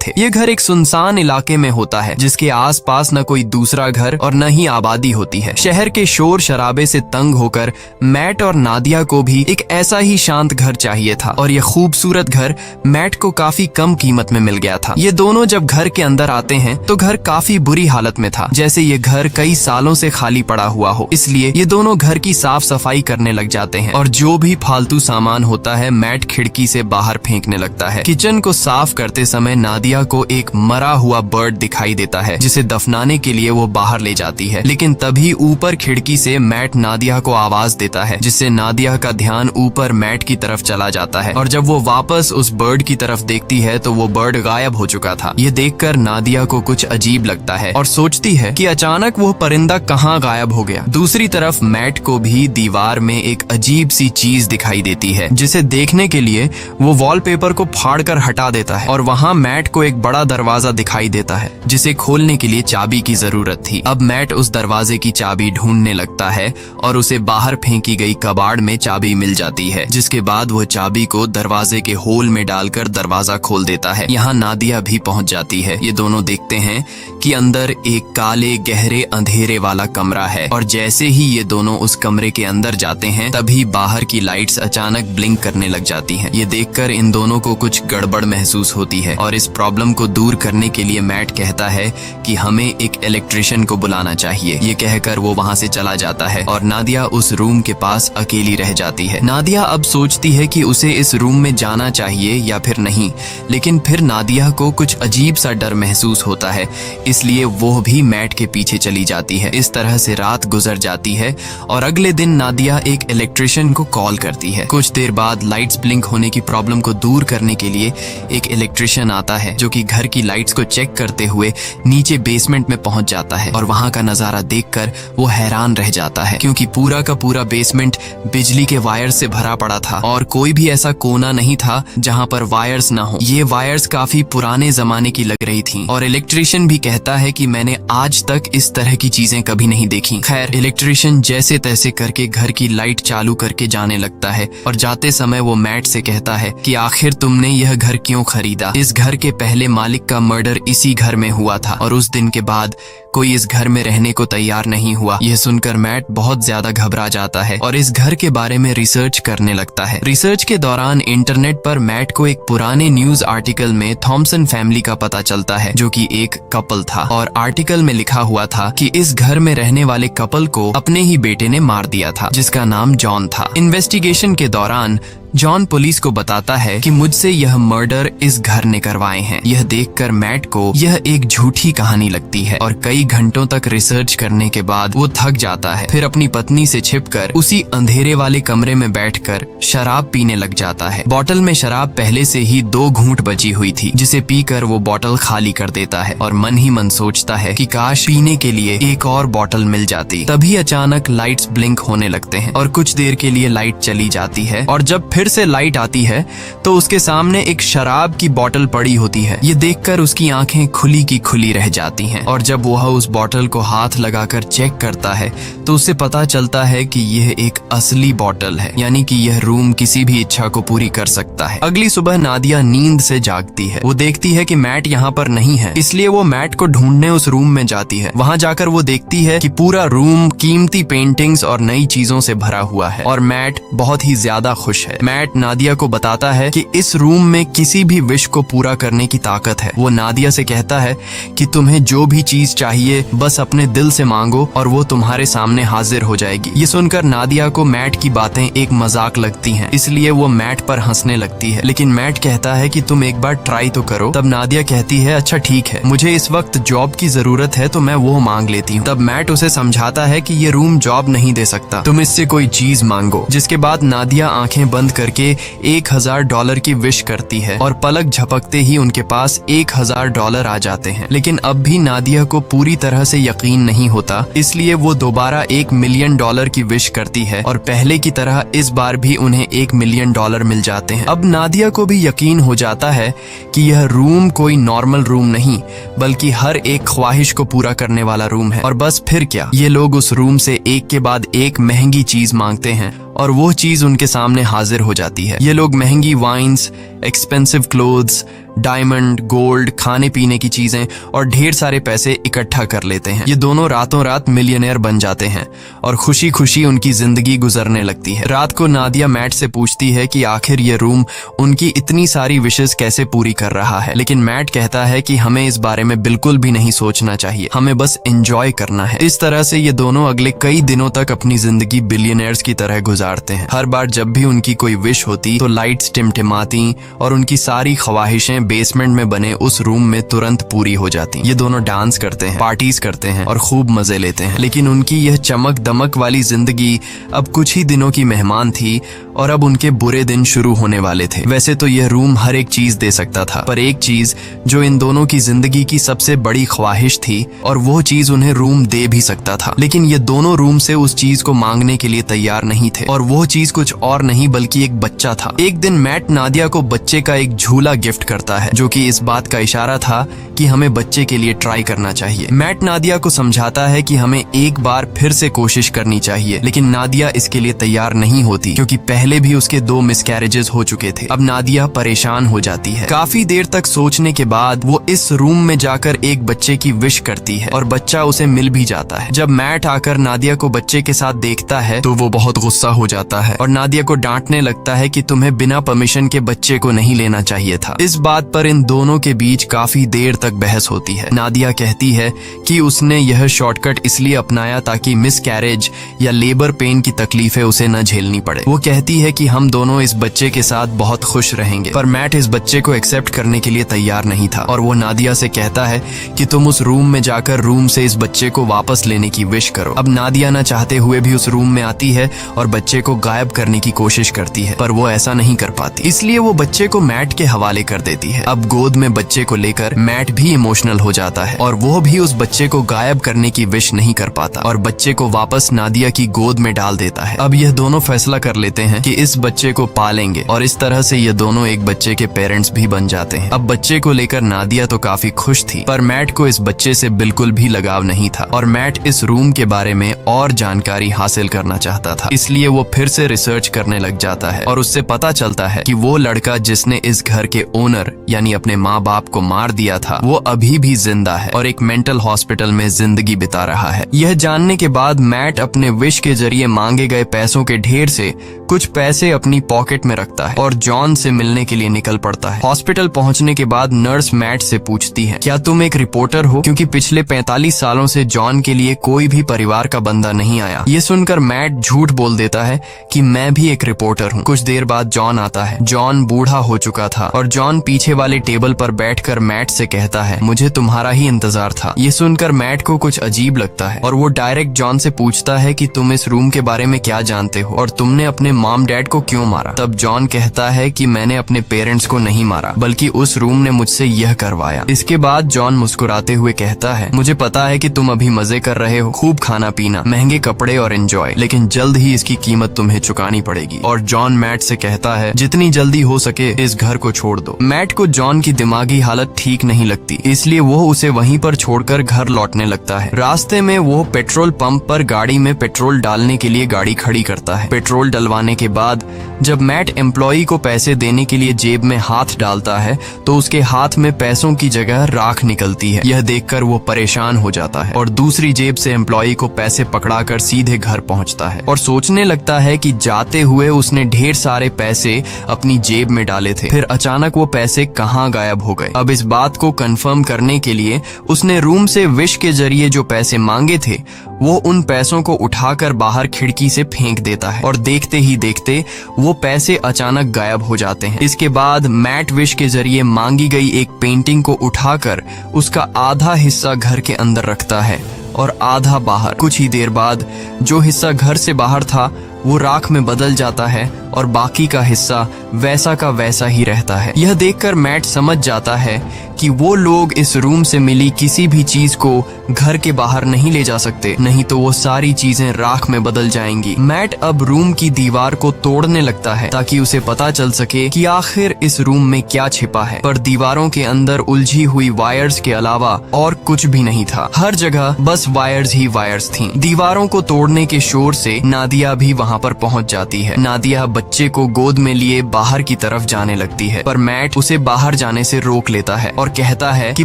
थे। ये घर एक सुनसान इलाके में होता है जिसके आसपास न कोई दूसरा घर और न ही आबादी होती है। शहर के शोर शराबे से तंग होकर मैट और नादिया को भी एक ऐसा ही शांत घर चाहिए था और यह खूबसूरत घर मैट को काफी कम कीमत में मिल गया था। ये दोनों जब घर के अंदर आते हैं तो घर काफी बुरी हालत में था, जैसे ये घर कई सालों से खाली पड़ा हुआ हो। इसलिए ये दोनों घर की साफ सफाई करने लग जाते हैं और जो भी फालतू सामान होता है मैट खिड़की से बाहर फेंकने लगता है। किचन को साफ करते समय नादिया को एक मरा हुआ बर्ड दिखाई देता है जिसे दफनाने के लिए वो बाहर ले जाती है, लेकिन तभी ऊपर खिड़की से मैट नादिया को आवाज देता है जिससे नादिया का ध्यान ऊपर मैट की तरफ चला जाता है और जब वो वापस उस बर्ड की तरफ देखती है तो वो बर्ड गायब हो चुका था। ये देखकर नादिया को कुछ अजीब लगता है और सोचती है कि अचानक वो परिंदा कहाँ गायब हो गया। दूसरी तरफ मैट को भी दीवार में एक अजीब सी चीज दिखाई देती है जिसे देखने के लिए वो वॉलपेपर को फाड़कर हटा देता है और वहाँ मैट को एक बड़ा दरवाजा दिखाई देता है जिसे खोलने के लिए चाबी की जरूरत थी। अब मैट उस दरवाजे की चाबी ढूंढने लगता है और उसे बाहर फेंकी गई कबाड़ में चाबी मिल जाती है, जिसके बाद वो चाबी को दरवाजे के होल में डालकर दरवाजा खोल देता है। यहाँ नादिया भी पहुंच जाती है। ये दोनों देखते हैं कि अंदर एक काले गहरे अंधेरे वाला कमरा है और जैसे ही ये दोनों उस कमरे के अंदर जाते हैं तभी बाहर की लाइट्स अचानक ब्लिंक करने लग जाती हैं। ये देखकर इन दोनों को कुछ गड़बड़ महसूस होती है और इस प्रॉब्लम को दूर करने के लिए मैट कहता है कि हमें एक इलेक्ट्रिशियन को बुलाना चाहिए। ये कहकर वो वहाँ से चला जाता है और नादिया उस रूम के पास अकेली रह जाती है। नादिया अब सोचती है कि उसे इस रूम में जाना चाहिए या फिर नहीं, लेकिन फिर नादिया को कुछ अजीब सा डर महसूस होता है, इसलिए वो भी मैट के पीछे चली जाती है। इस तरह से रात गुजर जाती है और अगले दिन नादिया एक इलेक्ट्रिशियन को कॉल करती है। कुछ देर बाद लाइट्स ब्लिंक होने की प्रॉब्लम को दूर करने के लिए एक इलेक्ट्रिशियन आता है जो कि घर की लाइट्स को चेक करते हुए नीचे बेसमेंट में पहुंच जाता है और वहां का नजारा देखकर वो हैरान रह जाता है क्योंकि पूरा का पूरा बेसमेंट बिजली के वायर से भरा पड़ा था और कोई भी ऐसा कोना नहीं था जहां पर वायर्स ना हो। ये वायर्स काफी पुराने जमाने की लग रही थी और इलेक्ट्रिशियन भी कहता है कि मैंने आज तक इस तरह की चीजें कभी नहीं देखी। खैर, इलेक्ट्रिशियन जैसे तैसे करके घर की लाइट चालू करके जाने लगता है और जाते समय वो मैट से कहता है कि आखिर तुमने यह घर क्यों खरीदा? इस घर के पहले मालिक का मर्डर इसी घर में हुआ था और उस दिन के बाद कोई इस घर में रहने को तैयार नहीं हुआ। यह सुनकर मैट बहुत ज्यादा घबरा जाता है और इस घर के बारे में रिसर्च करने लगता है। रिसर्च के दौरान इंटरनेट पर मैट को एक पुराने न्यूज आर्टिकल में थॉमसन फैमिली का पता चलता है जो कि एक कपल था और आर्टिकल में लिखा हुआ था कि इस घर में रहने वाले कपल को अपने ही बेटे ने मार दिया था जिसका नाम जॉन था। इन्वेस्टिगेशन के दौरान जॉन पुलिस को बताता है कि मुझसे यह मर्डर इस घर ने करवाए हैं। यह देखकर मैट को यह एक झूठी कहानी लगती है और कई घंटों तक रिसर्च करने के बाद वो थक जाता है। फिर अपनी पत्नी से छिपकर उसी अंधेरे वाले कमरे में बैठकर शराब पीने लग जाता है। बोतल में शराब पहले से ही 2 घूंट बची हुई थी जिसे पीकर वो बोतल खाली कर देता है और मन ही मन सोचता है कि काश पीने के लिए एक और बोतल मिल जाती। तभी अचानक लाइट्स ब्लिंक होने लगते हैं और कुछ देर के लिए लाइट चली जाती है और जब फिर से लाइट आती है तो उसके सामने एक शराब की बोतल पड़ी होती है। ये देखकर उसकी आंखें खुली की खुली रह जाती हैं और जब वह उस बोतल को हाथ लगाकर चेक करता है तो उसे पता चलता है कि यह एक असली बोतल है, यानी कि यह रूम किसी भी इच्छा को पूरी कर सकता है। अगली सुबह नादिया नींद से जागती है। वो देखती है कि मैट यहाँ पर नहीं है, इसलिए वो मैट को ढूंढने उस रूम में जाती है। वहाँ जाकर वो देखती है कि पूरा रूम कीमती पेंटिंग्स और नई चीजों से भरा हुआ है और मैट बहुत ही ज्यादा खुश है। मैट नादिया को बताता है कि इस रूम में किसी भी विश को पूरा करने की ताकत है। वो नादिया से कहता है कि तुम्हें जो भी चीज चाहिए बस अपने दिल से मांगो और वो तुम्हारे सामने हाजिर हो जाएगी। ये सुनकर नादिया को मैट की बातें एक मजाक लगती हैं, इसलिए वो मैट पर हंसने लगती है, लेकिन मैट कहता है कि तुम एक बार ट्राई तो करो। तब नादिया कहती है अच्छा ठीक है, मुझे इस वक्त जॉब की जरूरत है तो मैं वो मांग लेती हूँ। तब मैट उसे समझाता है कि ये रूम जॉब नहीं दे सकता, तुम इससे कोई चीज मांगो। जिसके बाद नादिया आंखें बंद करके $1000 की विश करती है और पलक झपकते ही उनके पास $1000 आ जाते हैं। लेकिन अब भी नादिया को पूरी तरह से यकीन नहीं होता, इसलिए वो दोबारा $1 मिलियन की विश करती है और पहले की तरह इस बार भी उन्हें $1 मिलियन मिल जाते हैं। अब नादिया को भी यकीन हो जाता है कि यह रूम कोई नॉर्मल रूम नहीं बल्कि हर एक ख्वाहिश को पूरा करने वाला रूम है। और बस फिर क्या, ये लोग उस रूम से एक के बाद एक महंगी चीज मांगते हैं और वो चीज उनके सामने हाजिर हो जाती है। ये लोग महंगी wines, expensive clothes, diamond, gold, खाने पीने की चीजें और ढेर सारे पैसे इकट्ठा कर लेते हैं। ये दोनों रातों रात मिलियनेयर बन जाते हैं और खुशी खुशी उनकी जिंदगी गुजरने लगती है। रात को नादिया मैट से पूछती है कि आखिर ये रूम उनकी इतनी सारी विशेस कैसे पूरी कर रहा है, लेकिन मैट कहता है कि हमें इस बारे में बिल्कुल भी नहीं सोचना चाहिए, हमें बस एंजॉय करना है। इस तरह से ये दोनों अगले कई दिनों तक अपनी जिंदगी बिलियनियर्स की तरह गुजारते हैं। हर बार जब भी उनकी कोई विश होती तो लाइट्स टिमटिमाती और उनकी सारी ख्वाहिशें बेसमेंट में बने उस रूम में तुरंत पूरी हो जाती। ये दोनों डांस करते हैं, पार्टीज करते हैं और खूब मजे लेते हैं। लेकिन उनकी यह चमक दमक वाली जिंदगी अब कुछ ही दिनों की मेहमान थी और अब उनके बुरे दिन शुरू होने वाले थे। वैसे तो यह रूम हर एक चीज दे सकता था, पर एक चीज जो इन दोनों की जिंदगी की सबसे बड़ी ख्वाहिश थी और वो चीज उन्हें रूम दे भी सकता था, लेकिन ये दोनों रूम से उस चीज को मांगने के लिए तैयार नहीं थे। और वो चीज कुछ और नहीं बल्कि एक बच्चा था। एक दिन मैट नादिया को बच्चे का एक झूला गिफ्ट करता है, जो कि इस बात का इशारा था कि हमें बच्चे के लिए ट्राई करना चाहिए। मैट नादिया को समझाता है कि हमें एक बार फिर से कोशिश करनी चाहिए, लेकिन नादिया इसके लिए तैयार नहीं होती क्योंकि पहले भी उसके 2 मिसकैरेजेस हो चुके थे। अब नादिया परेशान हो जाती है। काफी देर तक सोचने के बाद वो इस रूम में जाकर एक बच्चे की विश करती है और बच्चा उसे मिल भी जाता है। जब मैट आकर नादिया को बच्चे के साथ देखता है तो वो बहुत गुस्सा हो जाता है और नादिया को डांटने लगता है कि तुम्हें बिना परमिशन के बच्चे को नहीं लेना चाहिए था। इस बात पर इन दोनों के बीच काफी देर तक बहस होती है। नादिया कहती है कि उसने यह शॉर्टकट इसलिए अपनाया ताकि मिसकैरेज या लेबर पेन की तकलीफें उसे न झेलनी पड़े। वो कहती है कि हम दोनों इस बच्चे के साथ बहुत खुश रहेंगे, पर मैट इस बच्चे को एक्सेप्ट करने के लिए तैयार नहीं था और वो नादिया से कहता है कि तुम उस रूम में जाकर रूम से इस बच्चे को वापस लेने की विश करो। अब नादिया न चाहते हुए भी उस रूम में आती है और बच्चे को गायब करने की कोशिश करती है, पर वो ऐसा नहीं कर पाती, इसलिए वो बच्चे को मैट के हवाले कर देती है। अब गोद में बच्चे को लेकर मैट भी इमोशनल हो जाता है और वो भी उस बच्चे को गायब करने की विश नहीं कर पाता और बच्चे को वापस नादिया की गोद में डाल देता है। अब यह दोनों फैसला कर लेते हैं कि इस बच्चे को पालेंगे और इस तरह से ये दोनों एक बच्चे के पेरेंट्स भी बन जाते हैं। अब बच्चे को लेकर नादिया तो काफी खुश थी, पर मैट को इस बच्चे से बिल्कुल भी लगाव नहीं था और मैट इस रूम के बारे में और जानकारी हासिल करना चाहता था, इसलिए वो फिर से रिसर्च करने लग जाता है और उससे पता चलता है कि वो लड़का जिसने इस घर के ओनर यानी अपने माँ बाप को मार दिया था वो अभी भी जिंदा है और एक मेंटल हॉस्पिटल में जिंदगी बिता रहा है। यह जानने के बाद मैट अपने विश के जरिए मांगे गए पैसों के ढेर से कुछ पैसे अपनी पॉकेट में रखता है और जॉन से मिलने के लिए निकल पड़ता है। हॉस्पिटल पहुंचने के बाद नर्स मैट से पूछती है, क्या तुम एक रिपोर्टर हो? क्योंकि पिछले 45 सालों से जॉन के लिए कोई भी परिवार का बंदा नहीं आया। ये सुनकर मैट झूठ बोल देता है कि मैं भी एक रिपोर्टर हूँ। कुछ देर बाद जॉन आता है। जॉन बूढ़ा हो चुका था और जॉन पीछे वाले टेबल पर बैठकर मैट से कहता है, मुझे तुम्हारा ही इंतजार था। ये सुनकर मैट को कुछ अजीब लगता है और वो डायरेक्ट जॉन से पूछता है कि तुम इस रूम के बारे में क्या जानते हो और तुमने अपने मॉम डैड को क्यों मारा? तब जॉन कहता है कि मैंने अपने पेरेंट्स को नहीं मारा बल्कि उस रूम ने मुझसे यह करवाया। इसके बाद जॉन मुस्कुराते हुए कहता है, मुझे पता है कि तुम अभी मजे कर रहे हो, खूब खाना पीना, महंगे कपड़े और एंजॉय, लेकिन जल्द ही इसकी कीमत तुम्हें चुकानी पड़ेगी। और जॉन मैट से कहता है, जितनी जल्दी हो सके इस घर को छोड़ दो। मैट को जॉन की दिमागी हालत ठीक नहीं लगती, इसलिए वो उसे वहीं पर छोड़कर घर लौटने लगता है। रास्ते में वो पेट्रोल पंप पर गाड़ी में पेट्रोल डालने के लिए गाड़ी खड़ी करता है। पेट्रोल डलवाने के बाद जब मैट एम्प्लॉई को पैसे देने के लिए जेब में हाथ डालता है तो उसके हाथ में पैसों की जगह राख निकलती है। यह देखकर वो परेशान हो जाता है और दूसरी जेब से एम्प्लॉई को पैसे पकड़ाकर सीधे घर पहुंचता है और सोचने लगता है कि जाते हुए उसने ढेर सारे पैसे अपनी जेब में डाले थे, फिर अचानक वो पैसे कहाँ गायब हो गए। अब इस बात को कंफर्म करने के लिए उसने रूम से विश के जरिए जो पैसे मांगे थे वो उन पैसों को उठाकर बाहर खिड़की से फेंक देता है और देखते ही देखते वो पैसे अचानक गायब हो जाते हैं। इसके बाद मैट विश के जरिए मांगी गई एक पेंटिंग को उठाकर उसका आधा हिस्सा घर के अंदर रखता है और आधा बाहर। कुछ ही देर बाद जो हिस्सा घर से बाहर था वो राख में बदल जाता है और बाकी का हिस्सा वैसा का वैसा ही रहता है। यह देखकर मैट समझ जाता है कि वो लोग इस रूम से मिली किसी भी चीज को घर के बाहर नहीं ले जा सकते, नहीं तो वो सारी चीजें राख में बदल जाएंगी। मैट अब रूम की दीवार को तोड़ने लगता है ताकि उसे पता चल सके कि आखिर इस रूम में क्या छिपा है, पर दीवारों के अंदर उलझी हुई वायर्स के अलावा और कुछ भी नहीं था। हर जगह बस वायर्स ही वायर्स थीं। दीवारों को तोड़ने के शोर से नादिया भी वहाँ वहाँ पर पहुँच जाती है। नादिया बच्चे को गोद में लिए बाहर की तरफ जाने लगती है, पर मैट उसे बाहर जाने से रोक लेता है और कहता है कि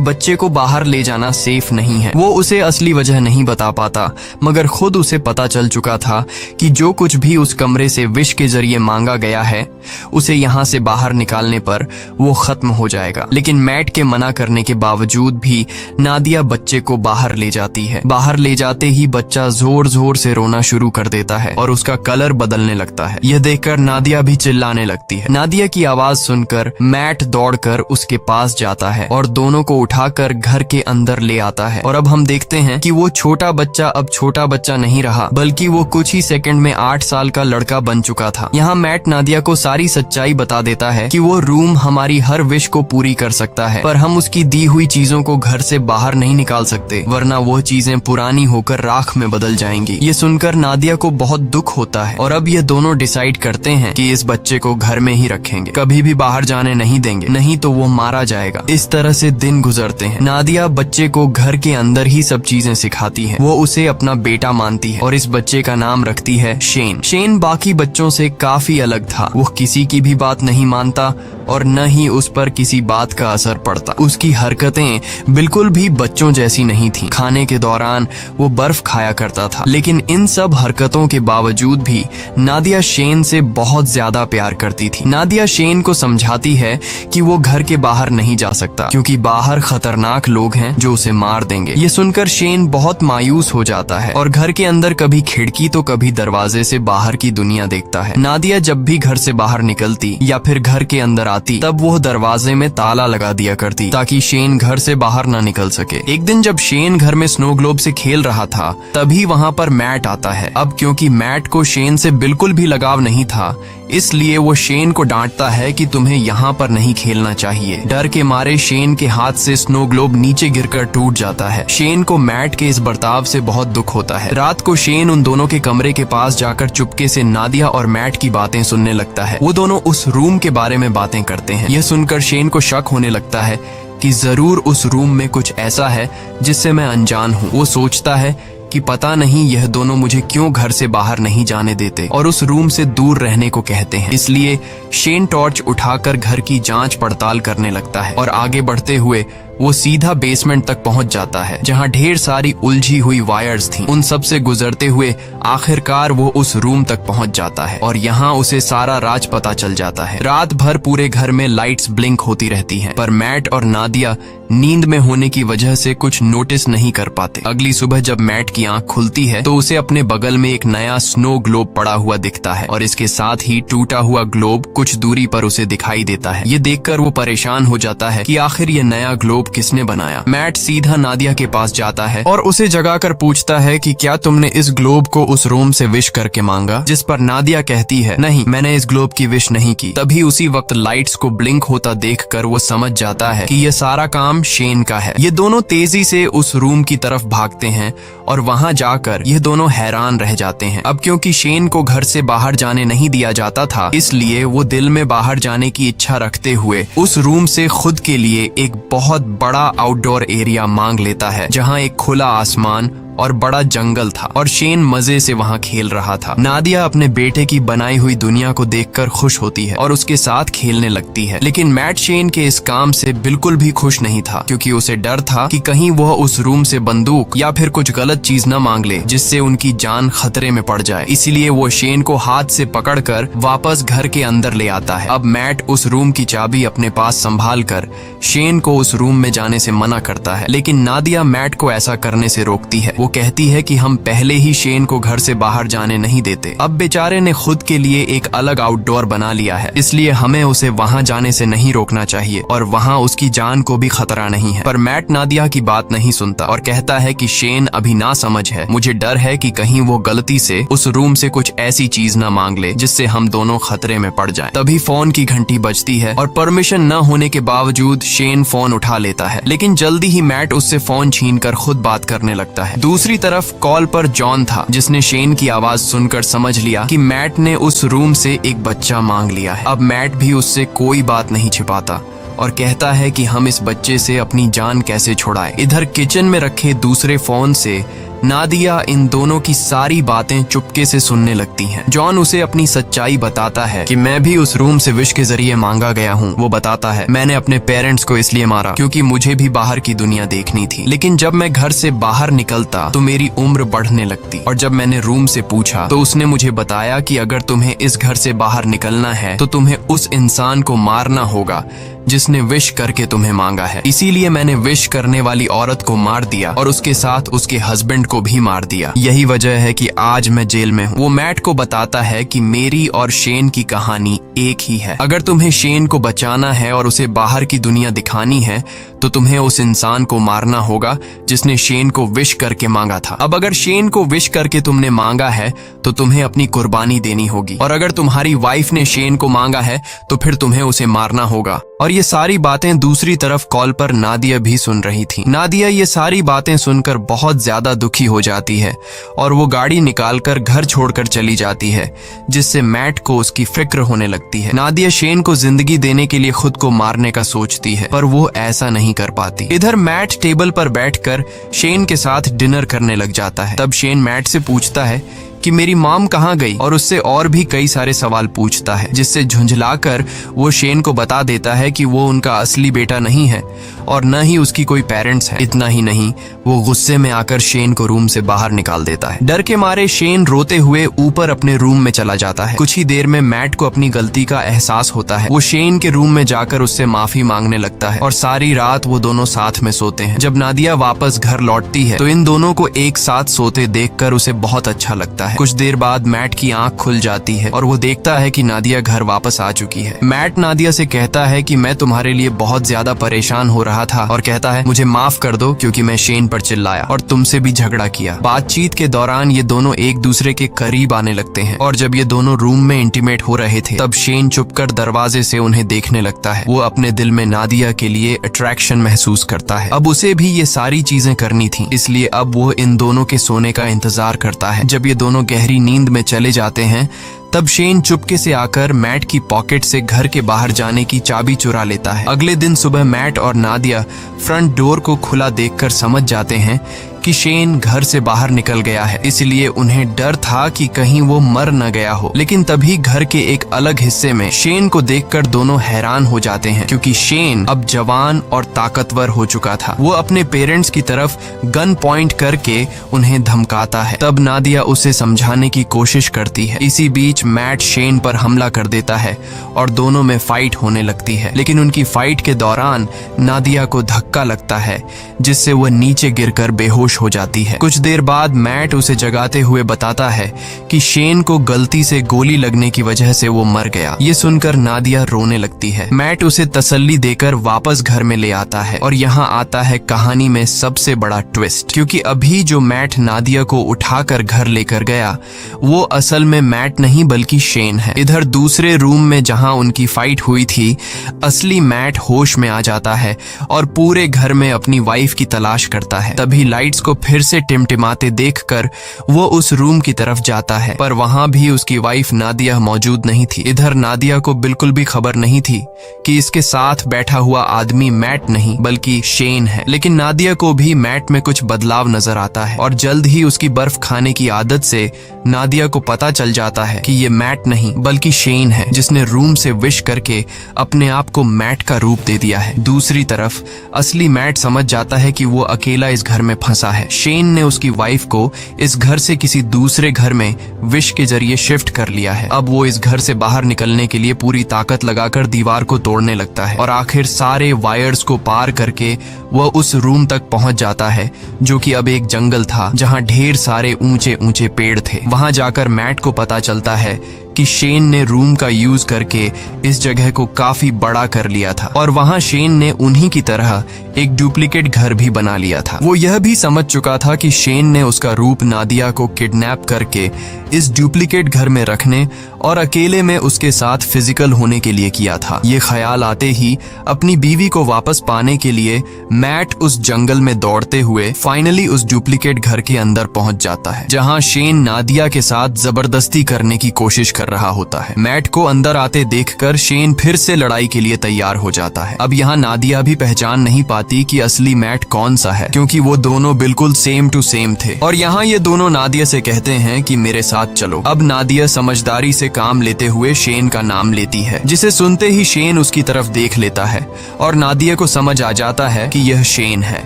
बच्चे को बाहर ले जाना सेफ नहीं है। वो उसे असली वजह नहीं बता पाता, मगर खुद उसे पता चल चुका था कि जो कुछ भी उस कमरे से विश के जरिए मांगा गया है, उसे यहाँ से बाहर निकालने पर वो खत्म हो जाएगा। लेकिन मैट के मना करने के बावजूद भी नादिया बच्चे को बाहर ले जाती है। बाहर ले जाते ही बच्चा जोर जोर से रोना शुरू कर देता है और उसका कलर बदलने लगता है। यह देखकर नादिया भी चिल्लाने लगती है। नादिया की आवाज सुनकर मैट दौड़कर उसके पास जाता है और दोनों को उठाकर घर के अंदर ले आता है। और अब हम देखते हैं कि वो छोटा बच्चा अब छोटा बच्चा नहीं रहा, बल्कि वो कुछ ही सेकंड में 8 साल का लड़का बन चुका था। यहाँ मैट नादिया को सारी सच्चाई बता देता है कि वो रूम हमारी हर विश को पूरी कर सकता है, पर हम उसकी दी हुई चीजों को घर से बाहर नहीं निकाल सकते, वरना वो चीजें पुरानी होकर राख में बदल जाएंगी। ये सुनकर नादिया को बहुत दुख होता है और अब ये दोनों डिसाइड करते हैं कि इस बच्चे को घर में ही रखेंगे, कभी भी बाहर जाने नहीं देंगे, नहीं तो वो मारा जाएगा। इस तरह से दिन गुजरते हैं। नादिया बच्चे को घर के अंदर ही सब चीजें सिखाती है। वो उसे अपना बेटा मानती है और इस बच्चे का नाम रखती है शेन। शेन बाकी बच्चों से काफी अलग था। वो किसी की भी बात नहीं मानता और न ही उस पर किसी बात का असर पड़ता। उसकी हरकतें बिल्कुल भी बच्चों जैसी नहीं थी। खाने के दौरान वो बर्फ खाया करता था, लेकिन इन सब हरकतों के बावजूद भी नादिया शेन से बहुत ज्यादा प्यार करती थी। नादिया शेन को समझाती है कि वो घर के बाहर नहीं जा सकता, क्योंकि बाहर खतरनाक लोग हैं जो उसे मार देंगे। ये सुनकर शेन बहुत मायूस हो जाता है और घर के अंदर कभी खिड़की तो कभी दरवाजे से बाहर की दुनिया देखता है। नादिया जब भी घर से बाहर निकलती या फिर घर के अंदर आती, तब वो दरवाजे में ताला लगा दिया करती ताकि शेन घर से बाहर ना निकल सके। एक दिन जब शेन घर में स्नो ग्लोब से खेल रहा था, तभी वहाँ पर मैट आता है। अब क्योंकि मैट को शेन से बिल्कुल भी लगाव नहीं था, इसलिए वो शेन को डांटता है कि तुम्हें यहाँ पर नहीं खेलना चाहिए। डर के मारे शेन के हाथ से स्नो ग्लोब नीचे गिरकर टूट जाता है। शेन को मैट के इस बर्ताव से बहुत दुख होता है। रात को शेन उन दोनों के कमरे के पास जाकर चुपके से नादिया और मैट की बातें सुनने लगता है। वो दोनों उस रूम के बारे में बातें करते हैं। यह सुनकर शेन को शक होने लगता है कि जरूर उस रूम में कुछ ऐसा है जिससे मैं अनजान हूँ। वो सोचता है कि पता नहीं यह दोनों मुझे क्यों घर से बाहर नहीं जाने देते और उस रूम से दूर रहने को कहते हैं। इसलिए शेन टॉर्च उठाकर घर की जांच पड़ताल करने लगता है और आगे बढ़ते हुए वो सीधा बेसमेंट तक पहुंच जाता है, जहां ढेर सारी उलझी हुई वायर्स थीं। उन सब से गुजरते हुए आखिरकार वो उस रूम तक पहुंच जाता है और यहाँ उसे सारा राज पता चल जाता है। रात भर पूरे घर में लाइट्स ब्लिंक होती रहती हैं, पर मैट और नादिया नींद में होने की वजह से कुछ नोटिस नहीं कर पाते। अगली सुबह जब मैट की आंख खुलती है तो उसे अपने बगल में एक नया स्नो ग्लोब पड़ा हुआ दिखता है और इसके साथ ही टूटा हुआ ग्लोब कुछ दूरी पर उसे दिखाई देता है। ये देखकर वो परेशान हो जाता है कि आखिर ये नया ग्लोब किसने बनाया। मैट सीधा नादिया के पास जाता है और उसे जगाकर पूछता है कि क्या तुमने इस ग्लोब को उस रूम से विश करके मांगा, जिस पर नादिया कहती है नहीं, मैंने इस ग्लोब की विश नहीं की। तभी उसी वक्त लाइट्स को ब्लिंक होता देखकर वो समझ जाता है कि ये सारा काम शेन का है। ये दोनों तेजी से उस रूम की तरफ भागते हैं और वहां जाकर ये दोनों हैरान रह जाते हैं। अब क्योंकि शेन को घर से बाहर जाने नहीं दिया जाता था, इसलिए वो दिल में बाहर जाने की इच्छा रखते हुए उस रूम से खुद के लिए एक बहुत बड़ा आउटडोर एरिया मांग लेता है, जहां एक खुला आसमान और बड़ा जंगल था और शेन मजे से वहाँ खेल रहा था। नादिया अपने बेटे की बनाई हुई दुनिया को देखकर खुश होती है और उसके साथ खेलने लगती है, लेकिन मैट शेन के इस काम से बिल्कुल भी खुश नहीं था, क्योंकि उसे डर था कि कहीं वह उस रूम से बंदूक या फिर कुछ गलत चीज न मांग ले जिससे उनकी जान खतरे में पड़ जाए। इसीलिए वो शेन को हाथ से पकड़कर वापस घर के अंदर ले आता है। अब मैट उस रूम की चाबी अपने पास संभाल कर शेन को उस रूम में जाने से मना करता है, लेकिन नादिया मैट को ऐसा करने से रोकती है। वो कहती है कि हम पहले ही शेन को घर से बाहर जाने नहीं देते। अब बेचारे ने खुद के लिए एक अलग आउटडोर बना लिया है, इसलिए हमें उसे वहां जाने से नहीं रोकना चाहिए और वहां उसकी जान को भी खतरा नहीं है। पर मैट नादिया की बात नहीं सुनता और कहता है कि शेन अभी ना समझ है, मुझे डर है कि कहीं वो गलती से उस रूम से कुछ ऐसी चीज न मांग ले जिससे हम दोनों खतरे में पड़ जाएं। तभी फोन की घंटी बजती है और परमिशन न होने के बावजूद शेन फोन उठा लेता है, लेकिन जल्दी ही मैट उससे फोन छीनकर खुद बात करने लगता है। दूसरी तरफ कॉल पर जॉन था, जिसने शेन की आवाज सुनकर समझ लिया कि मैट ने उस रूम से एक बच्चा मांग लिया है। अब मैट भी उससे कोई बात नहीं छिपाता और कहता है कि हम इस बच्चे से अपनी जान कैसे छुड़ाएं। इधर किचन में रखे दूसरे फोन से नादिया इन दोनों की सारी बातें चुपके से सुनने लगती हैं। जॉन उसे अपनी सच्चाई बताता है कि मैं भी उस रूम से विश के जरिए मांगा गया हूँ। वो बताता है, मैंने अपने पेरेंट्स को इसलिए मारा क्योंकि मुझे भी बाहर की दुनिया देखनी थी, लेकिन जब मैं घर से बाहर निकलता तो मेरी उम्र बढ़ने लगती। और जब मैंने रूम से पूछा तो उसने मुझे बताया कि अगर तुम्हें इस घर से बाहर निकलना है तो तुम्हें उस इंसान को मारना होगा जिसने विश करके तुम्हें मांगा है। इसीलिए मैंने विश करने वाली औरत को मार दिया और उसके साथ उसके हस्बैंड को भी मार दिया। यही वजह है कि आज मैं जेल में हूँ। वो मैट को बताता है कि मेरी और शेन की कहानी एक ही है। अगर तुम्हें शेन को बचाना है और उसे बाहर की दुनिया दिखानी है तो तुम्हें उस इंसान को मारना होगा जिसने शेन को विश करके मांगा था। अब अगर शेन को विश करके तुमने मांगा है तो तुम्हें अपनी कुर्बानी देनी होगी, और अगर तुम्हारी वाइफ ने शेन को मांगा है तो फिर तुम्हें उसे मारना होगा। और ये सारी बातें दूसरी तरफ कॉल पर नादिया भी सुन रही थी। नादिया ये सारी बातें सुनकर बहुत ज्यादा दुखी हो जाती है और वो गाड़ी निकालकर घर छोड़कर चली जाती है, जिससे मैट को उसकी फिक्र होने लगती है। नादिया शेन को जिंदगी देने के लिए खुद को मारने का सोचती है, पर वो ऐसा नहीं कर पाती। इधर मैट टेबल पर बैठकर शेन के साथ डिनर करने लग जाता है। तब शेन मैट से पूछता है कि मेरी मॉम कहाँ गई, और उससे और भी कई सारे सवाल पूछता है, जिससे झुंझलाकर वो शेन को बता देता है कि वो उनका असली बेटा नहीं है और न ही उसकी कोई पेरेंट्स है। इतना ही नहीं, वो गुस्से में आकर शेन को रूम से बाहर निकाल देता है। डर के मारे शेन रोते हुए ऊपर अपने रूम में चला जाता है। कुछ ही देर में मैट को अपनी गलती का एहसास होता है। वो शेन के रूम में जाकर उससे माफी मांगने लगता है और सारी रात वो दोनों साथ में सोते हैं। जब नादिया वापस घर लौटती है तो इन दोनों को एक साथ सोते देखकर उसे बहुत अच्छा लगता है। कुछ देर बाद मैट की आंख खुल जाती है और वो देखता है कि नादिया घर वापस आ चुकी है। मैट नादिया से कहता है कि मैं तुम्हारे लिए बहुत ज्यादा परेशान हो रहा था, और कहता है मुझे माफ कर दो क्योंकि मैं शेन पर चिल्लाया और तुमसे भी झगड़ा किया। बातचीत के दौरान ये दोनों एक दूसरे के करीब आने लगते हैं, और जब ये दोनों रूम में इंटीमेट हो रहे थे तब शेन चुपकर दरवाजे से उन्हें देखने लगता है। वो अपने दिल में नादिया के लिए अट्रैक्शन महसूस करता है। अब उसे भी ये सारी चीजें करनी थी, इसलिए अब वो इन दोनों के सोने का इंतजार करता है। जब ये दोनों गहरी नींद में चले जाते हैं तब शेन चुपके से आकर मैट की पॉकेट से घर के बाहर जाने की चाबी चुरा लेता है। अगले दिन सुबह मैट और नादिया फ्रंट डोर को खुला देखकर समझ जाते हैं कि शेन घर से बाहर निकल गया है, इसलिए उन्हें डर था कि कहीं वो मर न गया हो। लेकिन तभी घर के एक अलग हिस्से में शेन को देखकर दोनों हैरान हो जाते हैं, क्योंकि शेन अब जवान और ताकतवर हो चुका था। वो अपने पेरेंट्स की तरफ गन पॉइंट करके उन्हें धमकाता है। तब नादिया उसे समझाने की कोशिश करती है। इसी बीच मैट शेन पर हमला कर देता है और दोनों में फाइट होने लगती है। लेकिन उनकी फाइट के दौरान नादिया को धक्का लगता है, जिससे वो नीचे गिरकर बेहोश हो जाती है। कुछ देर बाद मैट उसे जगाते हुए बताता है कि शेन को गलती से गोली लगने की वजह से वो मर गया। ये सुनकर नादिया रोने लगती है। मैट उसे तसल्ली देकर वापस घर में ले आता है, और यहाँ आता है कहानी में सबसे बड़ा ट्विस्ट, क्योंकि अभी जो मैट नादिया को उठाकर घर लेकर गया वो असल में मैट नहीं बल्कि शेन है। इधर दूसरे रूम में जहाँ उनकी फाइट हुई थी, असली मैट होश में आ जाता है और पूरे घर में अपनी वाइफ की तलाश करता है। तभी लाइट्स को फिर से टिमटिमाते देखकर वो उस रूम की तरफ जाता है, पर वहां भी उसकी वाइफ नादिया मौजूद नहीं थी। इधर नादिया को बिल्कुल भी खबर नहीं थी कि इसके साथ बैठा हुआ आदमी मैट नहीं बल्कि शेन है। लेकिन नादिया को भी मैट में कुछ बदलाव नजर आता है, और जल्द ही उसकी बर्फ खाने की आदत से नादिया को पता चल जाता है कि ये मैट नहीं बल्कि शेन है, जिसने रूम से विश करके अपने आप को मैट का रूप दे दिया है। दूसरी तरफ असली मैट समझ जाता है कि वो अकेला इस घर में फंसा है। शेन ने उसकी वाइफ को इस घर से किसी दूसरे घर में विश के जरिए शिफ्ट कर लिया है। अब वो इस घर से बाहर निकलने के लिए पूरी ताकत लगाकर दीवार को तोड़ने लगता है, और आखिर सारे वायर्स को पार करके वह उस रूम तक पहुंच जाता है, जो कि अब एक जंगल था जहां ढेर सारे ऊंचे ऊंचे पेड़ थे। वहां जाकर मैट को पता चलता है कि शेन ने रूम का यूज करके इस जगह को काफी बड़ा कर लिया था, और वहां शेन ने उन्हीं की तरह एक डुप्लीकेट घर भी बना लिया था। वो यह भी समझ चुका था कि शेन ने उसका रूप नादिया को किडनैप करके इस डुप्लीकेट घर में रखने और अकेले में उसके साथ फिजिकल होने के लिए किया था। ये ख्याल आते ही अपनी बीवी को वापस पाने के लिए मैट उस जंगल में दौड़ते हुए फाइनली उस डुप्लीकेट घर के अंदर पहुंच जाता है, जहां शेन नादिया के साथ जबरदस्ती करने की कोशिश कर रहा होता है। मैट को अंदर आते देखकर शेन फिर से लड़ाई के लिए तैयार हो जाता है। अब यहाँ नादिया भी पहचान नहीं पाती कि असली मैट कौन सा है, क्योंकि वो दोनों बिल्कुल सेम टू सेम थे। और यहाँ ये दोनों नादिया से कहते हैं कि मेरे साथ चलो। अब नादिया समझदारी से काम लेते हुए शेन का नाम लेती है, जिसे सुनते ही शेन उसकी तरफ देख लेता है और नादिया को समझ आ जाता है कि यह शेन है।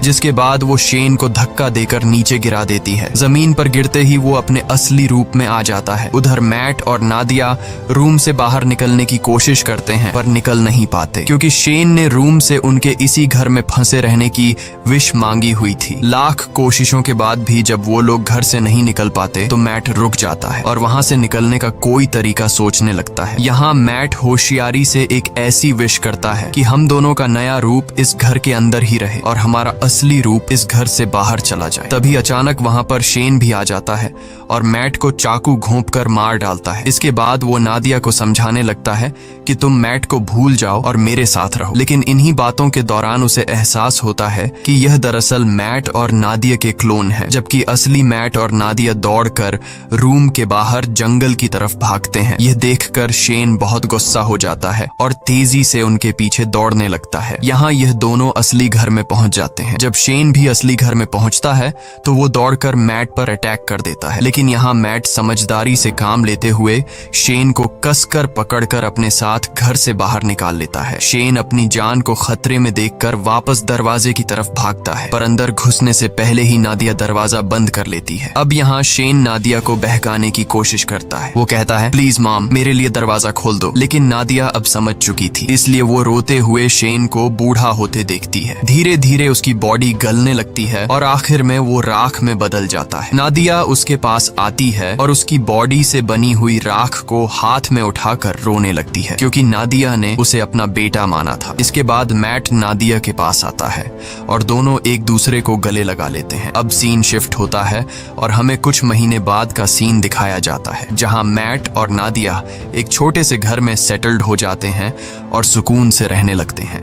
जिसके बाद वो शेन को धक्का देकर नीचे गिरा देती है। जमीन पर गिरते ही वो अपने असली रूप में आ जाता है। उधर मैट और नादिया रूम से बाहर निकलने की कोशिश करते हैं, पर निकल नहीं पाते, क्योंकि शेन ने रूम से उनके इसी घर में फंसे रहने की विश मांगी हुई थी। लाख कोशिशों के बाद भी जब वो लोग घर से नहीं निकल पाते तो मैट रुक जाता है और वहां से निकलने का कोई तरीका सोचने लगता है। यहाँ मैट होशियारी से एक ऐसी विश करता है कि हम दोनों का नया रूप इस घर के अंदर ही रहे और हमारा असली रूप इस घर से बाहर चला जाए। तभी अचानक वहां पर शेन भी आ जाता है और मैट को चाकू घोंपकर मार डालता है। इसके बाद वो नादिया को समझाने लगता है कि तुम मैट को भूल जाओ और मेरे साथ रहो। लेकिन इन्हीं बातों के दौरान उसे एहसास होता है कि यह दरअसल मैट और नादिया के क्लोन है, जबकि असली मैट और नादिया दौड़कर रूम के बाहर जंगल की तरफ भागते हैं। यह देखकर शेन बहुत गुस्सा हो जाता है और तेजी से उनके पीछे दौड़ने लगता है। यहाँ यह दोनों असली घर में पहुंच जाते हैं। जब शेन भी असली घर में पहुंचता है तो वो दौड़कर मैट पर अटैक कर देता है, लेकिन यहाँ मैट समझदारी से काम लेते हुए शेन को कसकर पकड़कर अपने साथ घर से बाहर निकाल लेता है। शेन अपनी जान को खतरे में देखकर वापस दरवाजे की तरफ भागता है, पर अंदर घुसने से पहले ही नादिया दरवाजा बंद कर लेती है। अब यहाँ शेन नादिया को बहकाने की कोशिश करता है। वो कहता है, प्लीज मॉम, मेरे लिए दरवाजा खोल दो। लेकिन नादिया अब समझ चुकी थी, इसलिए वो रोते हुए शेन को बूढ़ा होते देखती है। धीरे धीरे उसकी बॉडी गलने लगती है और आखिर में वो राख में बदल जाता है। नादिया उसके पास आती है और उसकी बॉडी से बनी हुई राख को हाथ में उठाकर रोने लगती है, क्योंकि नादिया ने उसे अपना बेटा माना था। इसके बाद मैट नादिया के पास आता है और दोनों एक दूसरे को गले लगा लेते हैं। अब सीन शिफ्ट होता है और हमें कुछ महीने बाद का सीन दिखाया जाता है, जहां मैट और नादिया एक छोटे से घर में सेटल्ड हो जाते हैं और सुकून से रहने लगते हैं।